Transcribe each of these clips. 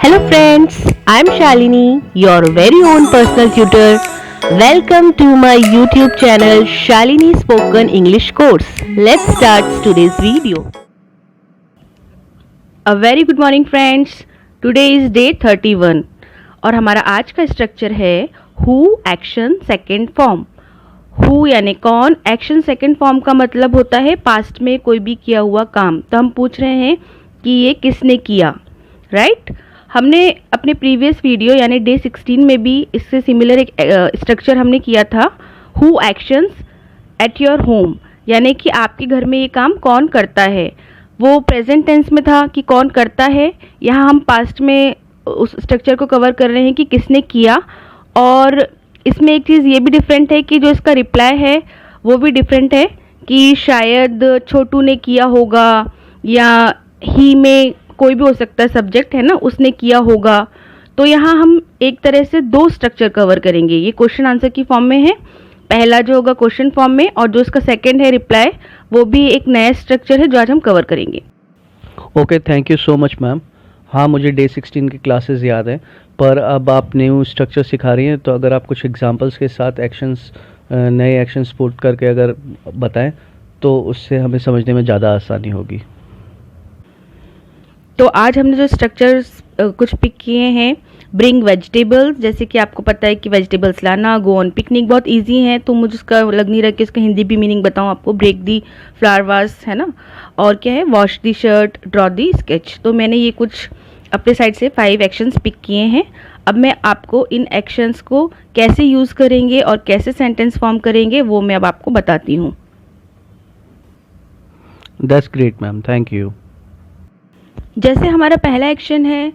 Hello friends, I am Shalini, your very own personal tutor. Welcome to my YouTube channel Shalini Spoken English Course. Let's start today's video. A very good morning friends. Today is day 31 और हमारा आज का structure है who action second form. who यानी कौन, action second form का मतलब होता है पास्ट में कोई भी किया हुआ काम. तो हम पूछ रहे हैं कि ये किसने किया, राइट. हमने अपने प्रीवियस वीडियो यानी डे 16 में भी इससे सिमिलर एक स्ट्रक्चर हमने किया था. Who actions at your home, यानी कि आपके घर में ये काम कौन करता है. वो प्रेजेंट टेंस में था कि कौन करता है. यहाँ हम पास्ट में उस स्ट्रक्चर को कवर कर रहे हैं कि किसने किया. और इसमें एक चीज़ ये भी डिफरेंट है कि जो इसका रिप्लाई है वो भी डिफरेंट है कि शायद छोटू ने किया होगा या ही में कोई भी हो सकता है, सब्जेक्ट है ना, उसने किया होगा. तो यहाँ हम एक तरह से दो स्ट्रक्चर कवर करेंगे. ये क्वेश्चन आंसर की फॉर्म में है. पहला जो होगा क्वेश्चन फॉर्म में, और जो इसका सेकंड है रिप्लाई, वो भी एक नया स्ट्रक्चर है जो आज हम कवर करेंगे. Okay, thank you so much ma'am. हाँ, मुझे डे 16 की क्लासेस याद हैं, पर अब आप न्यू स्ट्रक्चर सिखा रही हैं, तो अगर आप कुछ एग्जांपल्स के साथ एक्शंस, नए एक्शंस पुट करके अगर बताएं तो उससे हमें समझने में ज़्यादा आसानी होगी. तो आज हमने जो स्ट्रक्चर्स कुछ पिक किए हैं, ब्रिंग वेजिटेबल्स, जैसे कि आपको पता है कि वेजिटेबल्स लाना, गो ऑन पिकनिक बहुत इजी है, तो मुझे उसका लग नहीं रहा कि उसका हिंदी भी मीनिंग बताऊं आपको. ब्रेक दी फ्लावर वास, है ना. और क्या है, wash the shirt, draw the sketch. तो मैंने ये कुछ अपने साइड से 5 एक्शंस पिक किए हैं. अब मैं आपको इन एक्शंस को कैसे यूज़ करेंगे और कैसे सेंटेंस फॉर्म करेंगे वो मैं अब आपको बताती हूँ. That's great ma'am, thank you. जैसे हमारा पहला एक्शन है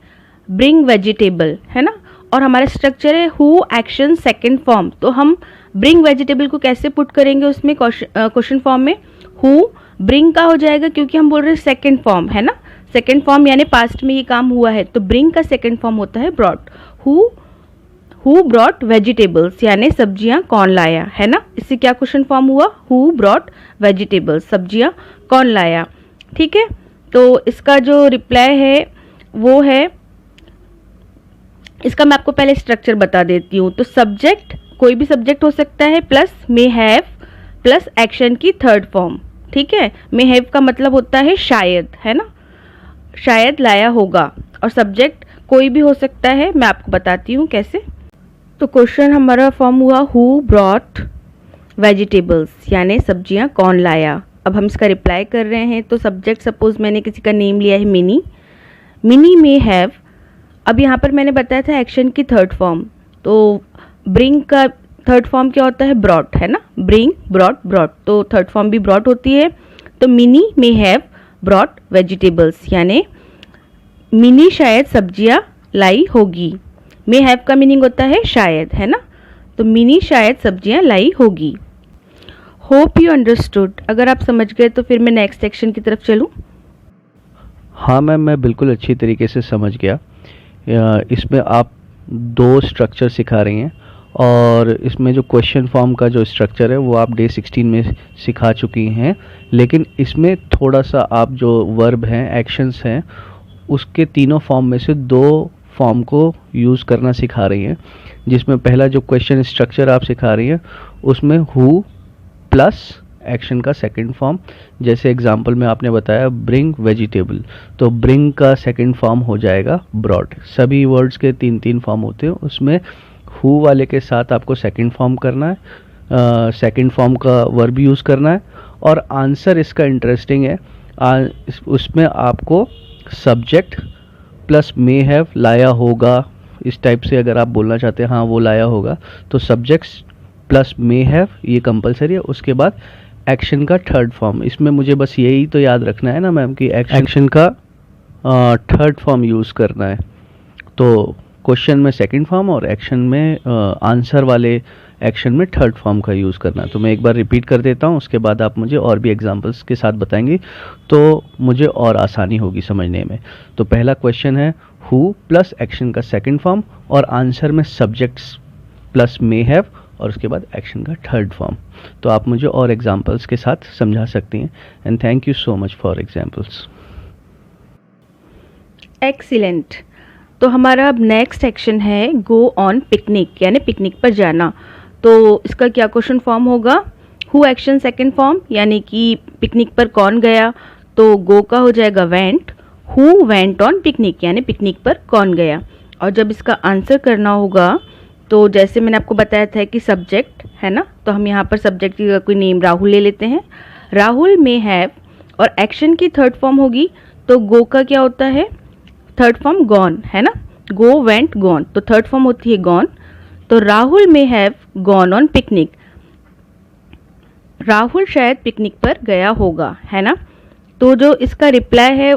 ब्रिंग वेजिटेबल, है ना, और हमारा स्ट्रक्चर है हु एक्शन सेकंड फॉर्म. तो हम ब्रिंग वेजिटेबल को कैसे पुट करेंगे उसमें क्वेश्चन फॉर्म में. हु ब्रिंग का हो जाएगा क्योंकि हम बोल रहे हैं सेकंड फॉर्म, है ना. सेकंड फॉर्म यानी पास्ट में ये काम हुआ है, तो ब्रिंग का सेकंड फॉर्म होता है ब्रॉट. हु ब्रॉट वेजिटेबल्स, यानी सब्जियां कौन लाया, है ना. इससे क्या क्वेश्चन फॉर्म हुआ, हु ब्रॉट वेजिटेबल्स, सब्जियां कौन लाया. ठीक है. तो इसका जो रिप्लाई है वो है, इसका मैं आपको पहले स्ट्रक्चर बता देती हूँ. तो सब्जेक्ट कोई भी सब्जेक्ट हो सकता है, plus may have plus action की थर्ड फॉर्म. ठीक है. मे हैव का मतलब होता है शायद, है ना, शायद लाया होगा. और सब्जेक्ट कोई भी हो सकता है, मैं आपको बताती हूँ कैसे. तो क्वेश्चन हमारा फॉर्म हुआ हु ब्रॉट वेजिटेबल्स, यानी सब्जियां कौन लाया. अब हम इसका रिप्लाई कर रहे हैं. तो सब्जेक्ट सपोज मैंने किसी का नेम लिया है मिनी. Mini may have. अब यहाँ पर मैंने बताया था एक्शन की थर्ड फॉर्म. तो ब्रिंग का थर्ड फॉर्म क्या होता है, ब्रॉट, है ना. ब्रिंग ब्रॉट ब्रॉट, तो थर्ड फॉर्म भी ब्रॉट होती है. तो mini may have brought vegetables, यानी मिनी शायद सब्जियां लाई होगी. मे हैव का मीनिंग होता है शायद, है ना. तो मिनी शायद सब्जियां लाई होगी. Hope you understood. अगर आप समझ गए तो फिर मैं नेक्स्ट सेक्शन की तरफ चलूं. हाँ मैम, मैं बिल्कुल अच्छी तरीके से समझ गया. इसमें आप 2 स्ट्रक्चर सिखा रही हैं, और इसमें जो क्वेश्चन फॉर्म का जो स्ट्रक्चर है वो आप डे 16 में सिखा चुकी हैं. लेकिन इसमें थोड़ा सा आप जो वर्ब हैं, एक्शंस हैं, उसके तीनों फॉर्म में से 2 फॉर्म को यूज़ करना सिखा रही हैं. जिसमें पहला जो क्वेश्चन स्ट्रक्चर आप सिखा रही हैं उसमें हु प्लस एक्शन का सेकंड फॉर्म, जैसे एग्जांपल में आपने बताया ब्रिंग वेजिटेबल, तो ब्रिंग का सेकंड फॉर्म हो जाएगा ब्रॉट. सभी वर्ड्स के 3-3 फॉर्म होते हैं, उसमें हु वाले के साथ आपको सेकंड फॉर्म करना है, सेकंड फॉर्म का वर्ब यूज़ करना है. और आंसर इसका इंटरेस्टिंग है. उसमें आपको सब्जेक्ट प्लस मे हैव, लाया होगा, इस टाइप से अगर आप बोलना चाहते हैं हाँ वो लाया होगा, तो सब्जेक्ट्स प्लस मे हैव ये कंपलसरी है. उसके बाद एक्शन का थर्ड फॉर्म. इसमें मुझे बस यही तो याद रखना है ना मैम कि एक्शन का थर्ड फॉर्म यूज़ करना है. तो क्वेश्चन में सेकंड फॉर्म और एक्शन में आंसर वाले एक्शन में थर्ड फॉर्म का यूज़ करना है. तो मैं एक बार रिपीट कर देता हूँ, उसके बाद आप मुझे और भी एग्जांपल्स के साथ बताएंगे तो मुझे और आसानी होगी समझने में. तो पहला क्वेश्चन है हु प्लस एक्शन का सेकंड फॉर्म और आंसर में सब्जेक्ट्स प्लस मे हैव और उसके बाद एक्शन का थर्ड फॉर्म. तो आप मुझे और एग्जांपल्स के साथ समझा सकती हैं. And thank you so much for examples. Excellent. तो हमारा अब नेक्स्ट एक्शन है गो ऑन पिकनिक, यानी पिकनिक पर जाना। तो इसका क्या क्वेश्चन फॉर्म होगा? हु एक्शन सेकंड फॉर्म, यानी कि पिकनिक पर कौन गया, तो गो का हो जाएगा went. Who went on picnic, यानी पिकनिक पर कौन गया। और जब इसका आंसर करना होगा तो जैसे मैंने आपको बताया था कि सब्जेक्ट है ना, तो हम यहाँ पर सब्जेक्ट का कोई नेम राहुल ले लेते हैं। राहुल में हैव, और एक्शन की थर्ड फॉर्म होगी तो गो का क्या होता है? थर्ड फॉर्म गॉन है ना, गो वेंट गॉन, तो थर्ड फॉर्म होती है गॉन। तो राहुल में have gone on picnic, Rahul शायद पिकनिक पर गया होगा, है ना। तो जो इसका रिप्लाई है,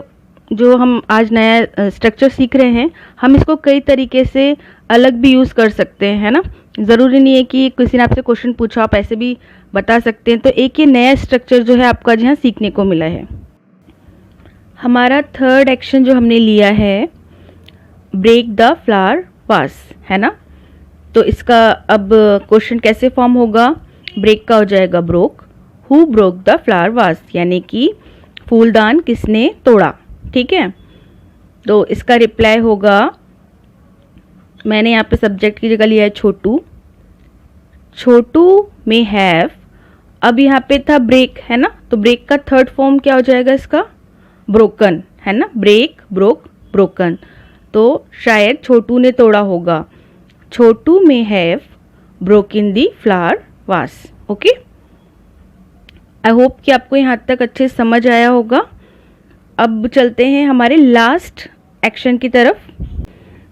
जो हम आज नया स्ट्रक्चर सीख रहे हैं, हम इसको कई तरीके से अलग भी यूज़ कर सकते हैं, है ना। ज़रूरी नहीं है कि किसी ने आपसे क्वेश्चन पूछा आप ऐसे भी बता सकते हैं। तो एक ये नया स्ट्रक्चर जो है आपको आज यहाँ सीखने को मिला है। हमारा थर्ड एक्शन जो हमने लिया है ब्रेक द फ्लावर वास, है ना। तो इसका अब क्वेश्चन कैसे फॉर्म होगा? ब्रेक का हो जाएगा broke. Who broke the flower vase, यानी कि फूलदान किसने तोड़ा, ठीक है। तो इसका रिप्लाई होगा, मैंने यहाँ पे सब्जेक्ट की जगह लिया है छोटू। छोटू में हैव, अब यहाँ पे था ब्रेक, है ना, तो ब्रेक का थर्ड फॉर्म क्या हो जाएगा इसका? ब्रोकन, है ना, ब्रेक ब्रोक ब्रोकन। तो शायद छोटू ने तोड़ा होगा। छोटू में have broken the flower vase. Okay, I hope कि आपको यहाँ तक अच्छे से समझ आया होगा। अब चलते हैं हमारे लास्ट एक्शन की तरफ।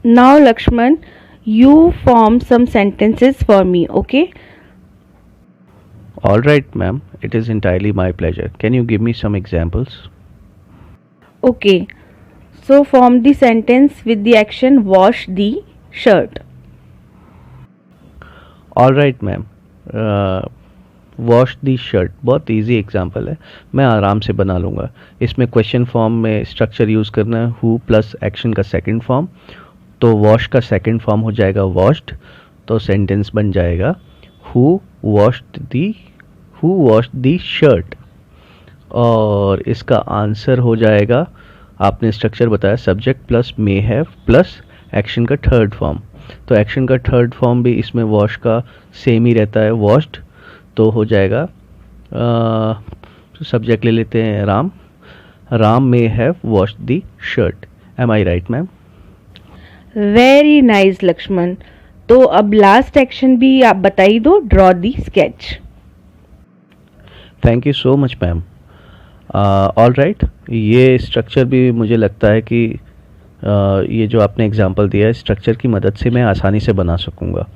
Now Lakshman, you form some sentences for me, okay? All right, ma'am. It is entirely my pleasure. Can you give me some examples? Okay. So form the sentence with the action wash the shirt. All right, ma'am. Wash the shirt बहुत easy example है, मैं आराम से बना लूँगा। इसमें question form में structure use करना है, हु प्लस एक्शन का सेकंड फॉर्म। तो वॉश का सेकंड फॉर्म हो जाएगा वॉश्ड, तो सेंटेंस बन जाएगा हु वॉश्ड दी शर्ट। और इसका आंसर हो जाएगा, आपने स्ट्रक्चर बताया, subject plus may have plus action का थर्ड फॉर्म। तो एक्शन का थर्ड फॉर्म भी इसमें वॉश का सेम ही रहता है, वॉश्ड। तो हो जाएगा, सब्जेक्ट ले लेते हैं Ram. Ram may have washed the shirt. Am I right ma'am? Very nice Lakshman. तो अब लास्ट एक्शन भी आप बताई दो, draw the sketch. Thank you so much ma'am. All right, ये स्ट्रक्चर भी मुझे लगता है कि ये जो आपने एग्जांपल दिया है, स्ट्रक्चर की मदद से मैं आसानी से बना सकूँगा।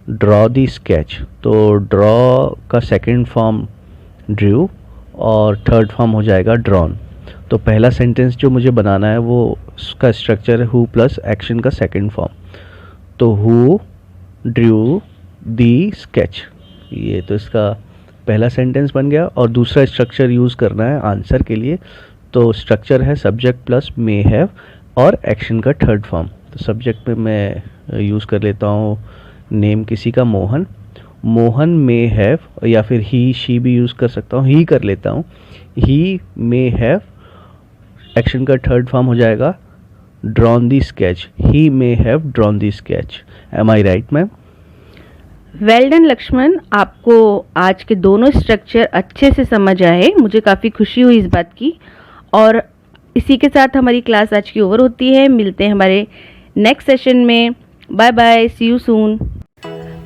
ड्रॉ दी स्केच, तो ड्रॉ का सेकंड फॉर्म ड्रू और थर्ड फॉर्म हो जाएगा ड्रॉन। तो पहला सेंटेंस जो मुझे बनाना है वो उसका स्ट्रक्चर है हु प्लस एक्शन का सेकंड फॉर्म। तो हु ड्रू दी स्केच, ये तो इसका पहला सेंटेंस बन गया। और दूसरा स्ट्रक्चर यूज़ करना है आंसर के लिए, तो स्ट्रक्चर है सब्जेक्ट प्लस मे हैव और एक्शन का थर्ड फॉर्म। तो सब्जेक्ट में मैं यूज़ कर लेता हूँ नेम किसी का मोहन। मोहन मे हैव, या फिर ही शी भी यूज़ कर सकता हूँ, ही कर लेता हूँ। ही मे हैव, एक्शन का थर्ड फॉर्म हो जाएगा drawn the sketch. He may have drawn the sketch. Am I right ma'am? Well done Lakshman, आपको आज के दोनों स्ट्रक्चर अच्छे से समझ आए, मुझे काफ़ी खुशी हुई इस बात की। और इसी के साथ हमारी क्लास आज की ओवर होती है। मिलते हैं हमारे नेक्स्ट सेशन में। Bye bye, see you soon.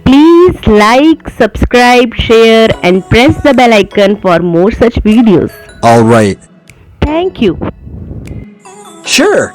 Please like, subscribe, share and press the bell icon for more such videos. All right. Thank you. Sure.